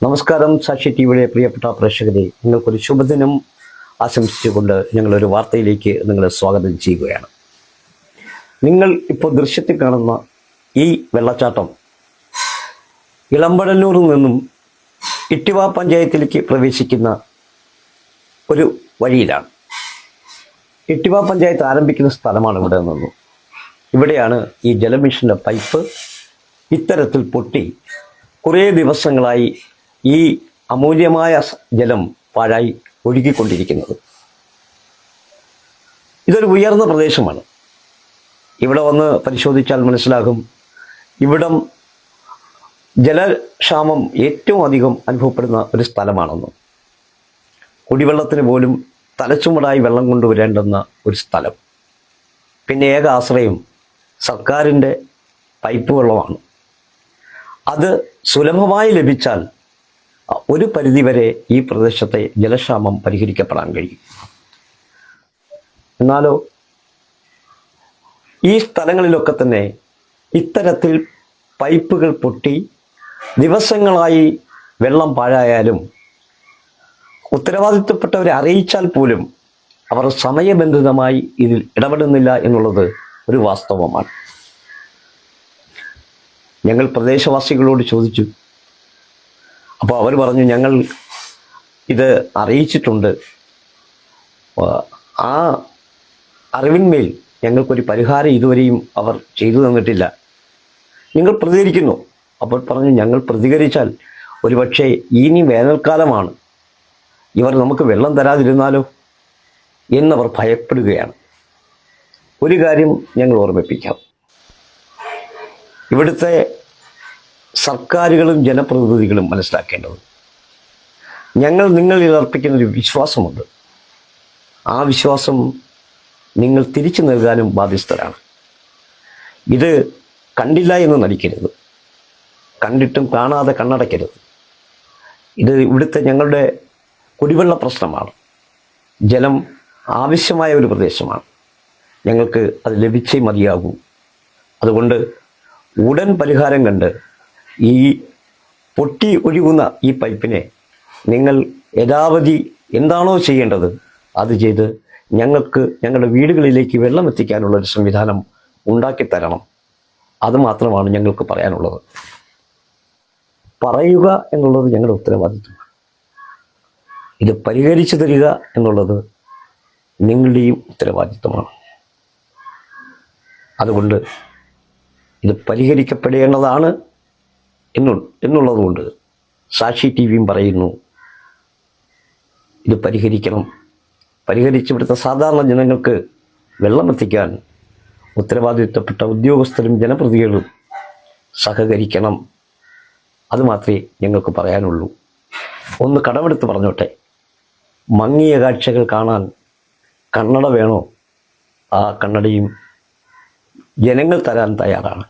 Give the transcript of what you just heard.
നമസ്കാരം. സാക്ഷി ടിവിയുടെ പ്രിയപ്പെട്ട പ്രേക്ഷകരെ, നിങ്ങൾക്കൊരു ശുഭദിനം ആശംസിച്ചുകൊണ്ട് ഞങ്ങളൊരു വാർത്തയിലേക്ക് നിങ്ങളെ സ്വാഗതം ചെയ്യുകയാണ്. നിങ്ങൾ ഇപ്പോൾ ദൃശ്യത്തിൽ കാണുന്ന ഈ വെള്ളച്ചാട്ടം ഇളമ്പഴന്നൂരിൽ നിന്നും ഇട്ടിവ പഞ്ചായത്തിലേക്ക് പ്രവേശിക്കുന്ന ഒരു വഴിയിലാണ്. ഇട്ടിവ പഞ്ചായത്ത് ആരംഭിക്കുന്ന സ്ഥലമാണ് ഇവിടെ നിന്നും. ഇവിടെയാണ് ഈ ജലമിഷൻ്റെ പൈപ്പ് ഇത്തരത്തിൽ പൊട്ടി കുറേ ദിവസങ്ങളായി ഈ അമൂല്യമായ ജലം പാഴായി ഒഴുകിക്കൊണ്ടിരിക്കുന്നത്. ഇതൊരു ഉയർന്ന പ്രദേശമാണ്. ഇവിടെ വന്ന് പരിശോധിച്ചാൽ മനസ്സിലാകും, ഇവിടം ജലക്ഷാമം ഏറ്റവും അധികം അനുഭവപ്പെടുന്ന ഒരു സ്ഥലമാണെന്ന്. കുടിവെള്ളത്തിന് പോലും തലച്ചുമടായി വെള്ളം കൊണ്ടുവരേണ്ടുന്ന ഒരു സ്ഥലം. പിന്നെ ഏക ആശ്രയം സർക്കാരിൻ്റെ പൈപ്പ് വെള്ളമാണ്. അത് സുലഭമായി ലഭിച്ചാൽ ഒരു പരിധിവരെ ഈ പ്രദേശത്തെ ജലക്ഷാമം പരിഹരിക്കപ്പെടാൻ കഴിയും. എന്നാലോ ഈ സ്ഥലങ്ങളിലൊക്കെ തന്നെ ഇത്തരത്തിൽ പൈപ്പുകൾ പൊട്ടി ദിവസങ്ങളായി വെള്ളം പാഴായാലും ഉത്തരവാദിത്വപ്പെട്ടവരെ അറിയിച്ചാൽ പോലും അവർ സമയബന്ധിതമായി ഇതിൽ ഇടപെടുന്നില്ല എന്നുള്ളത് ഒരു വാസ്തവമാണ്. ഞങ്ങൾ പ്രദേശവാസികളോട് ചോദിച്ചു. അപ്പോൾ അവർ പറഞ്ഞു, ഞങ്ങൾ ഇത് അറിയിച്ചിട്ടുണ്ട്, ആ അറിവിന്മേൽ ഞങ്ങൾക്കൊരു പരിഹാരം ഇതുവരെയും അവർ ചെയ്തു തന്നിട്ടില്ല. നിങ്ങൾ പ്രതികരിക്കുന്നു. അപ്പോൾ പറഞ്ഞു, ഞങ്ങൾ പ്രതികരിച്ചാൽ ഒരുപക്ഷെ ഇനി വേനൽക്കാലമാണ്, ഇവർ നമുക്ക് വെള്ളം തരാതിരുന്നാലോ എന്നവർ ഭയപ്പെടുകയാണ്. ഒരു കാര്യം ഞങ്ങൾ ഓർമ്മിപ്പിക്കാം. ഇവിടുത്തെ സർക്കാരുകളും ജനപ്രതിനിധികളും മനസ്സിലാക്കേണ്ടത്, ഞങ്ങൾ നിങ്ങളിൽ അർപ്പിക്കുന്നൊരു വിശ്വാസമുണ്ട്. ആ വിശ്വാസം നിങ്ങൾ തിരിച്ചു നൽകാനും ബാധ്യസ്ഥരാണ്. ഇത് കണ്ടില്ല എന്ന് നടിക്കരുത്, കണ്ടിട്ടും കാണാതെ കണ്ണടയ്ക്കരുത്. ഇത് ഇവിടുത്തെ ഞങ്ങളുടെ കുടിവെള്ള പ്രശ്നമാണ്. ജലം ആവശ്യമായ ഒരു പ്രദേശമാണ്. ഞങ്ങൾക്ക് അത് ലഭിച്ചേ മതിയാകൂ. അതുകൊണ്ട് ഉടൻ പരിഹാരം കണ്ട് ഈ പൊട്ടി ഒഴുകുന്ന ഈ പൈപ്പിനെ നിങ്ങൾ യഥാവധി എന്താണോ ചെയ്യേണ്ടത് അത് ചെയ്ത് ഞങ്ങൾക്ക് ഞങ്ങളുടെ വീടുകളിലേക്ക് വെള്ളം എത്തിക്കാനുള്ള ഒരു സംവിധാനം ഉണ്ടാക്കിത്തരണം. അതുമാത്രമാണ് ഞങ്ങൾക്ക് പറയാനുള്ളത്. പറയുക എന്നുള്ളത് ഞങ്ങളുടെ ഉത്തരവാദിത്വമാണ്. ഇത് പരിഹരിച്ചു തരിക എന്നുള്ളത് നിങ്ങളുടെയും ഉത്തരവാദിത്വമാണ്. അതുകൊണ്ട് ഇത് പരിഹരിക്കപ്പെടേണ്ടതാണ് എന്നുള്ളതുകൊണ്ട് സാക്ഷി ടിവിയും പറയുന്നു, ഇത് പരിഹരിക്കണം. പരിഹരിച്ച് ഇവിടുത്തെ സാധാരണ ജനങ്ങൾക്ക് വെള്ളം എത്തിക്കാൻ ഉത്തരവാദിത്വപ്പെട്ട ഉദ്യോഗസ്ഥരും ജനപ്രതിനിധികളും സഹകരിക്കണം. അതുമാത്രമേ ഞങ്ങൾക്ക് പറയാനുള്ളൂ. ഒന്ന് കടമെടുത്ത് പറഞ്ഞോട്ടെ, മങ്ങിയ കാഴ്ചകൾ കാണാൻ കണ്ണട വേണോ? ആ കണ്ണടയും ജനങ്ങൾ തരാൻ തയ്യാറാണ്.